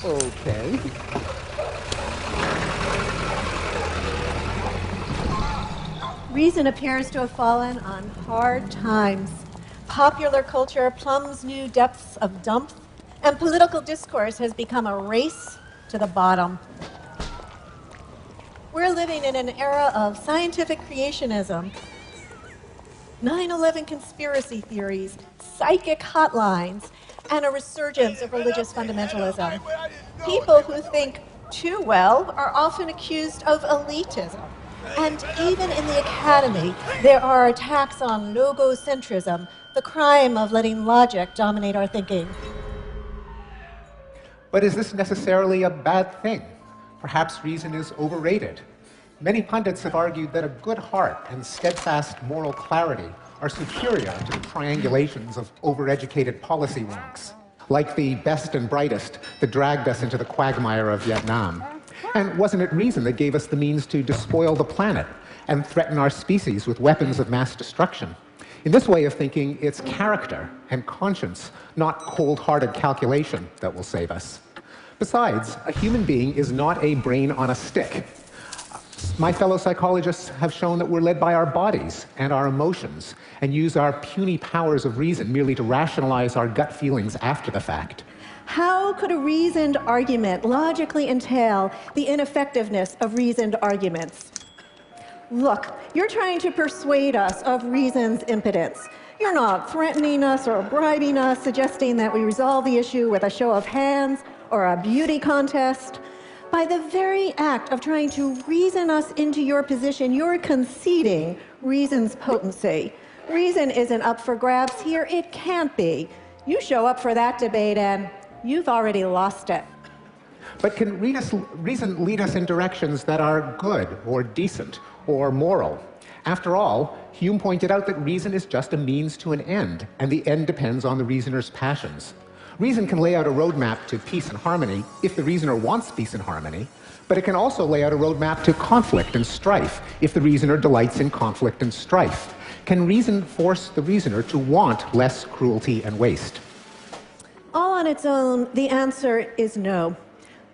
Okay. Reason appears to have fallen on hard times. Popular culture plumbs new depths of dump, and political discourse has become a race to the bottom. We're living in an era of scientific creationism, 9/11 conspiracy theories, psychic hotlines, and a resurgence of religious fundamentalism. People who think too well are often accused of elitism. And even in the academy, there are attacks on logocentrism, the crime of letting logic dominate our thinking. But is this necessarily a bad thing? Perhaps reason is overrated. Many pundits have argued that a good heart and steadfast moral clarity are superior to the triangulations of overeducated policy wonks, like the best and brightest that dragged us into the quagmire of Vietnam. And wasn't it reason that gave us the means to despoil the planet and threaten our species with weapons of mass destruction? In this way of thinking, it's character and conscience, not cold-hearted calculation, that will save us. Besides, a human being is not a brain on a stick. My fellow psychologists have shown that we're led by our bodies and our emotions and use our puny powers of reason merely to rationalize our gut feelings after the fact. How could a reasoned argument logically entail the ineffectiveness of reasoned arguments? Look, you're trying to persuade us of reason's impotence. You're not threatening us or bribing us, suggesting that we resolve the issue with a show of hands or a beauty contest. By the very act of trying to reason us into your position, you're conceding reason's potency. Reason isn't up for grabs here. It can't be. You show up for that debate and you've already lost it. But can reason lead us in directions that are good or decent or moral? After all, Hume pointed out that reason is just a means to an end, and the end depends on the reasoner's passions. Reason can lay out a roadmap to peace and harmony if the reasoner wants peace and harmony, but it can also lay out a roadmap to conflict and strife if the reasoner delights in conflict and strife. Can reason force the reasoner to want less cruelty and waste? All on its own, the answer is no.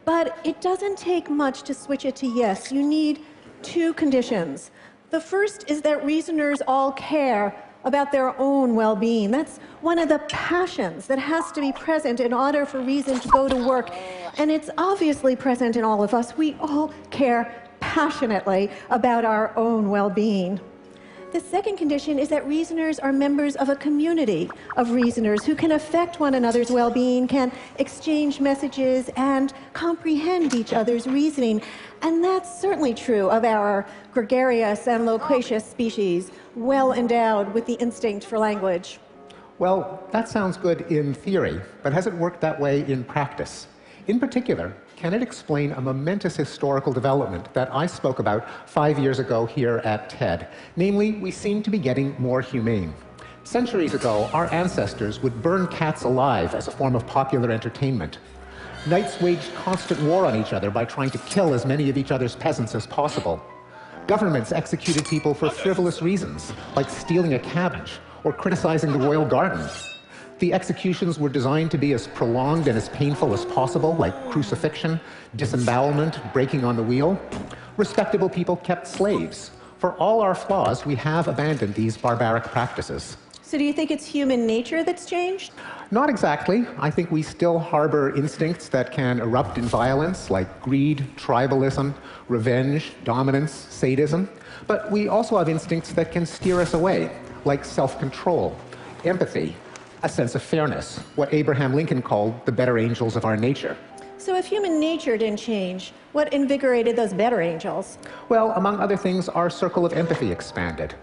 But it doesn't take much to switch it to yes. You need two conditions. The first is that reasoners all care about their own well-being. That's one of the passions that has to be present in order for reason to go to work. And it's obviously present in all of us. We all care passionately about our own well-being. The second condition is that reasoners are members of a community of reasoners who can affect one another's well-being, can exchange messages, and comprehend each other's reasoning. And that's certainly true of our gregarious and loquacious species, well endowed with the instinct for language. Well, that sounds good in theory, but has it worked that way in practice? In particular, can it explain a momentous historical development that I spoke about 5 years ago here at TED? Namely, we seem to be getting more humane. Centuries ago, our ancestors would burn cats alive as a form of popular entertainment. Knights waged constant war on each other by trying to kill as many of each other's peasants as possible. Governments executed people for frivolous reasons, like stealing a cabbage or criticizing the royal garden. The executions were designed to be as prolonged and as painful as possible, like crucifixion, disembowelment, breaking on the wheel. Respectable people kept slaves. For all our flaws, we have abandoned these barbaric practices. So do you think it's human nature that's changed? Not exactly. I think we still harbor instincts that can erupt in violence, like greed, tribalism, revenge, dominance, sadism. But we also have instincts that can steer us away, like self-control, empathy, a sense of fairness, what Abraham Lincoln called the better angels of our nature. So if human nature didn't change, what invigorated those better angels? Well, among other things, our circle of empathy expanded.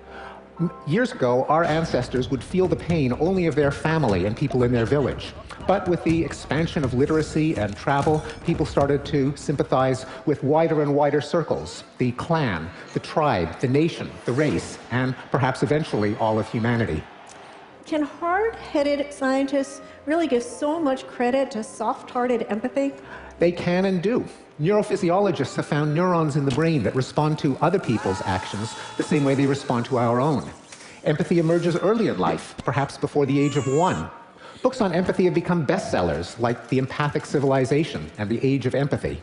Years ago, our ancestors would feel the pain only of their family and people in their village. But with the expansion of literacy and travel, people started to sympathize with wider and wider circles: the clan, the tribe, the nation, the race, and perhaps eventually all of humanity. Can hard-headed scientists really give so much credit to soft-hearted empathy? They can and do. Neurophysiologists have found neurons in the brain that respond to other people's actions the same way they respond to our own. Empathy emerges early in life, perhaps before the age of 1. Books on empathy have become bestsellers, like The Empathic Civilization and The Age of Empathy.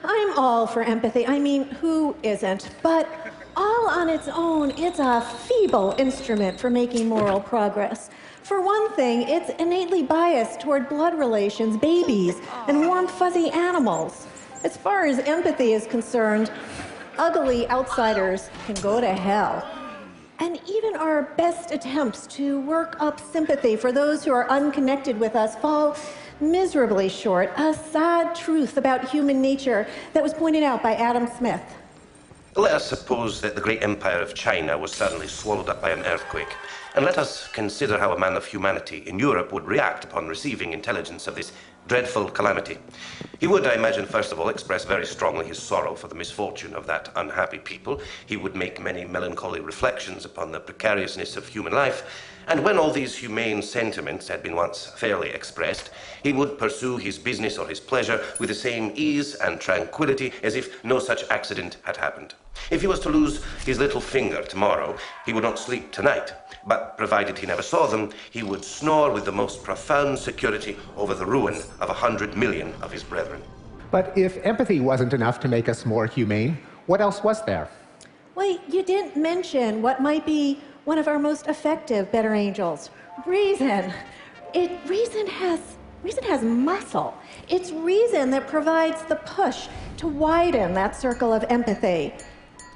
I'm all for empathy. I mean, who isn't? But all on its own, it's a feeble instrument for making moral progress. For one thing, it's innately biased toward blood relations, babies, and warm, fuzzy animals. As far as empathy is concerned, ugly outsiders can go to hell. And even our best attempts to work up sympathy for those who are unconnected with us fall miserably short, a sad truth about human nature that was pointed out by Adam Smith. Let us suppose that the great empire of China was suddenly swallowed up by an earthquake, and let us consider how a man of humanity in Europe would react upon receiving intelligence of this dreadful calamity. He would, I imagine, first of all, express very strongly his sorrow for the misfortune of that unhappy people. He would make many melancholy reflections upon the precariousness of human life, and when all these humane sentiments had been once fairly expressed, he would pursue his business or his pleasure with the same ease and tranquility as if no such accident had happened. If he was to lose his little finger tomorrow, he would not sleep tonight, but provided he never saw them, he would snore with the most profound security over the ruin of 100 million of his brethren. But if empathy wasn't enough to make us more humane, what else was there? Wait, you didn't mention what might be one of our most effective better angels, reason. Reason has muscle. It's reason that provides the push to widen that circle of empathy.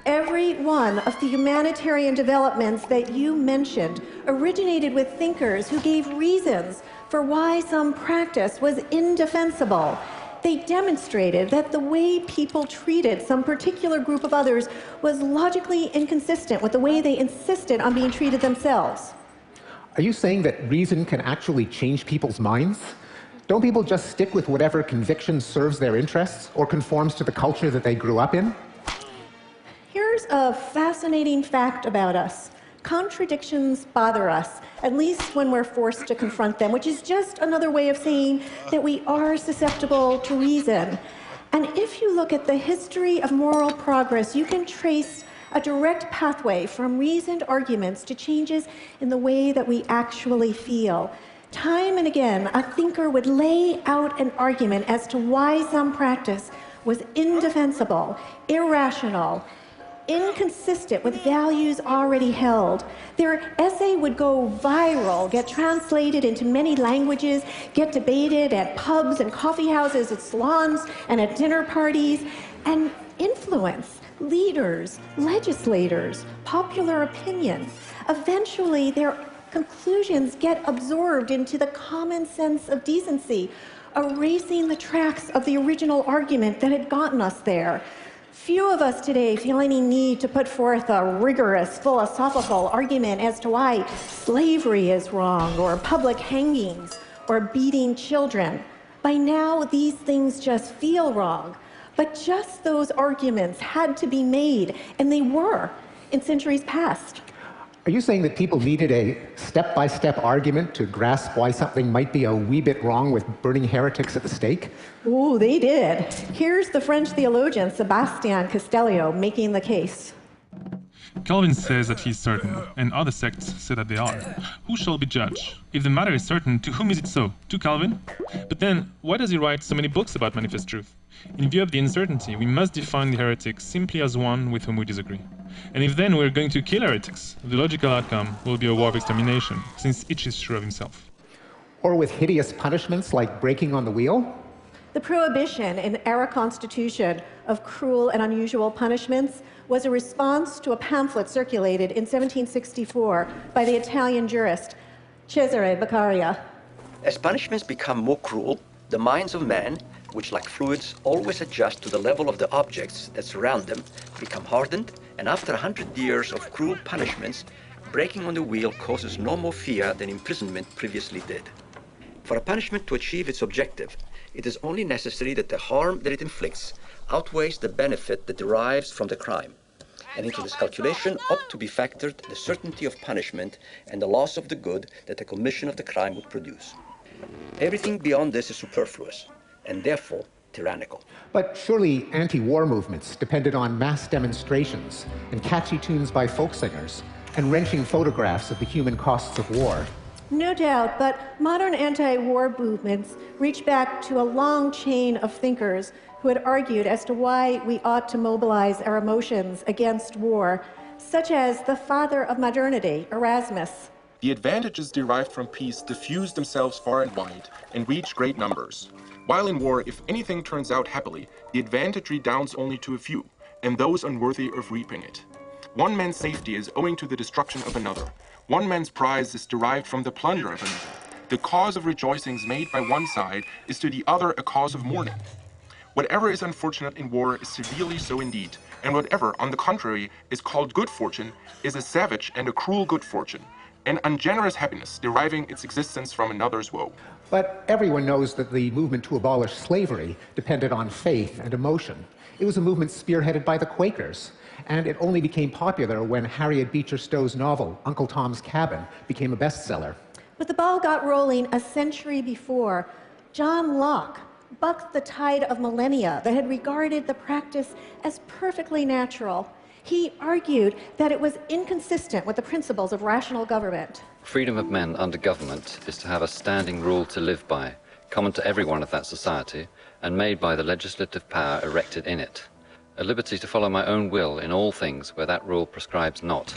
Every one of the humanitarian developments that you mentioned originated with thinkers who gave reasons for why some practice was indefensible. They demonstrated that the way people treated some particular group of others was logically inconsistent with the way they insisted on being treated themselves. Are you saying that reason can actually change people's minds? Don't people just stick with whatever conviction serves their interests or conforms to the culture that they grew up in? Here's a fascinating fact about us. Contradictions bother us, at least when we're forced to confront them, which is just another way of saying that we are susceptible to reason. And if you look at the history of moral progress, you can trace a direct pathway from reasoned arguments to changes in the way that we actually feel. Time and again, a thinker would lay out an argument as to why some practice was indefensible, irrational, inconsistent with values already held. Their essay would go viral, get translated into many languages, get debated at pubs and coffee houses, at salons, and at dinner parties, and influence leaders, legislators, popular opinion. Eventually, their conclusions get absorbed into the common sense of decency, erasing the tracks of the original argument that had gotten us there. Few of us today feel any need to put forth a rigorous philosophical argument as to why slavery is wrong, or public hangings, or beating children. By now, these things just feel wrong. But just those arguments had to be made, and they were, in centuries past. Are you saying that people needed a step-by-step argument to grasp why something might be a wee bit wrong with burning heretics at the stake? Oh, they did. Here's the French theologian Sébastien Castellio making the case. Calvin says that he is certain, and other sects say that they are. Who shall be judge? If the matter is certain, to whom is it so? To Calvin? But then, why does he write so many books about manifest truth? In view of the uncertainty, we must define the heretic simply as one with whom we disagree. And if then we're going to kill heretics, the logical outcome will be a war of extermination, since each is sure of himself. Or with hideous punishments like breaking on the wheel? The prohibition in our Constitution of cruel and unusual punishments was a response to a pamphlet circulated in 1764 by the Italian jurist Cesare Beccaria. As punishments become more cruel, the minds of men, which like fluids always adjust to the level of the objects that surround them, become hardened, and after 100 years of cruel punishments, breaking on the wheel causes no more fear than imprisonment previously did. For a punishment to achieve its objective, it is only necessary that the harm that it inflicts outweighs the benefit that derives from the crime. And into this calculation ought to be factored the certainty of punishment and the loss of the good that the commission of the crime would produce. Everything beyond this is superfluous, and therefore tyrannical. But surely anti-war movements depended on mass demonstrations and catchy tunes by folk singers and wrenching photographs of the human costs of war. No doubt, but modern anti-war movements reach back to a long chain of thinkers who had argued as to why we ought to mobilize our emotions against war, such as the father of modernity, Erasmus. The advantages derived from peace diffuse themselves far and wide and reach great numbers. While in war, if anything turns out happily, the advantage redounds only to a few, and those unworthy of reaping it. One man's safety is owing to the destruction of another. One man's prize is derived from the plunder of another. The cause of rejoicings made by one side is to the other a cause of mourning. Whatever is unfortunate in war is severely so indeed, and whatever, on the contrary, is called good fortune is a savage and a cruel good fortune, an ungenerous happiness deriving its existence from another's woe. But everyone knows that the movement to abolish slavery depended on faith and emotion. It was a movement spearheaded by the Quakers, and it only became popular when Harriet Beecher Stowe's novel, Uncle Tom's Cabin, became a bestseller. But the ball got rolling a century before. John Locke bucked the tide of millennia that had regarded the practice as perfectly natural. He argued that it was inconsistent with the principles of rational government. Freedom of men under government is to have a standing rule to live by, common to everyone of that society, and made by the legislative power erected in it. A liberty to follow my own will in all things where that rule prescribes not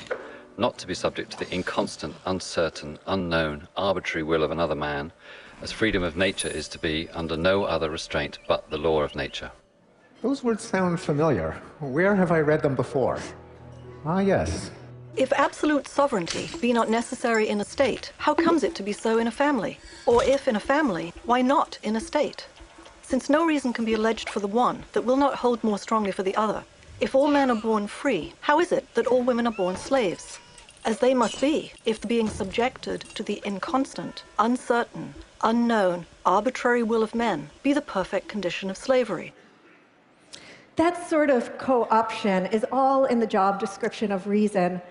to be subject to the inconstant, uncertain, unknown, arbitrary will of another man, as freedom of nature is to be under no other restraint but the law of nature. Those words sound familiar. Where have I read them before? Ah, yes. If absolute sovereignty be not necessary in a state, how comes it to be so in a family? Or if in a family, why not in a state? Since no reason can be alleged for the one that will not hold more strongly for the other, if all men are born free, how is it that all women are born slaves? As they must be, if the being subjected to the inconstant, uncertain, unknown, arbitrary will of men be the perfect condition of slavery. That sort of co-option is all in the job description of reason.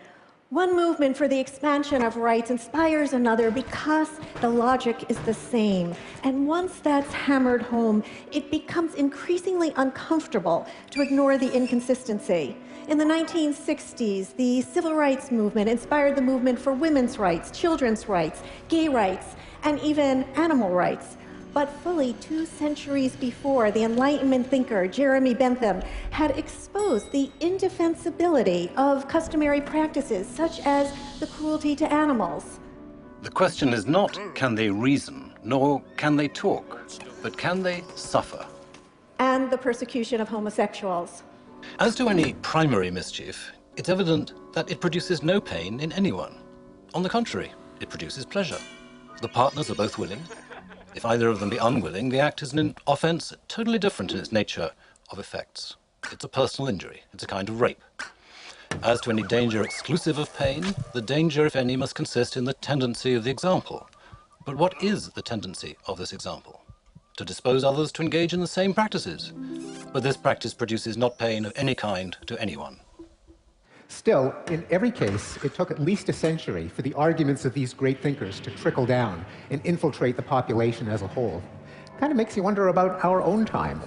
One movement for the expansion of rights inspires another because the logic is the same. And once that's hammered home, it becomes increasingly uncomfortable to ignore the inconsistency. In the 1960s, the civil rights movement inspired the movement for women's rights, children's rights, gay rights, and even animal rights. But fully 2 centuries before, the Enlightenment thinker Jeremy Bentham had exposed the indefensibility of customary practices, such as the cruelty to animals. The question is not, can they reason, nor can they talk, but can they suffer? And the persecution of homosexuals. As to any primary mischief, it's evident that it produces no pain in anyone. On the contrary, it produces pleasure. The partners are both willing. If either of them be unwilling, the act is an offence totally different in its nature of effects. It's a personal injury. It's a kind of rape. As to any danger exclusive of pain, the danger, if any, must consist in the tendency of the example. But what is the tendency of this example? To dispose others to engage in the same practices. But this practice produces not pain of any kind to anyone. Still, in every case, it took at least a century for the arguments of these great thinkers to trickle down and infiltrate the population as a whole. Kind of makes you wonder about our own time.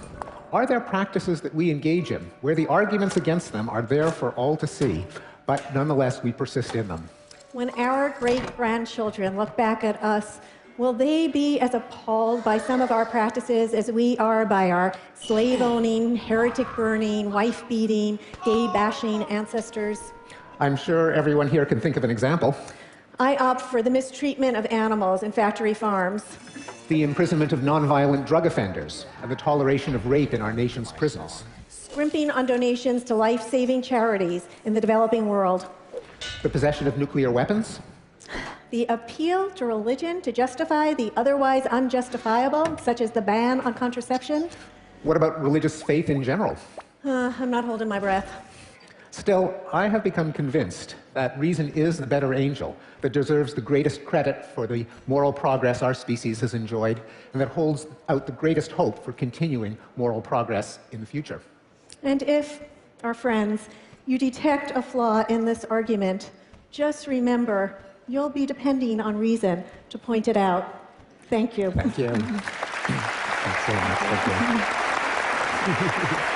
Are there practices that we engage in where the arguments against them are there for all to see, but nonetheless we persist in them? When our great-grandchildren look back at us, will they be as appalled by some of our practices as we are by our slave-owning, heretic-burning, wife-beating, gay-bashing ancestors? I'm sure everyone here can think of an example. I opt for the mistreatment of animals in factory farms. The imprisonment of nonviolent drug offenders and the toleration of rape in our nation's prisons. Scrimping on donations to life-saving charities in the developing world. The possession of nuclear weapons. The appeal to religion to justify the otherwise unjustifiable, such as the ban on contraception. What about religious faith in general? I'm not holding my breath. Still, I have become convinced that reason is the better angel that deserves the greatest credit for the moral progress our species has enjoyed, and that holds out the greatest hope for continuing moral progress in the future. And if, our friends, you detect a flaw in this argument, just remember, you'll be depending on reason to point it out. Thank you. Thank you. Thanks so much. Thank you.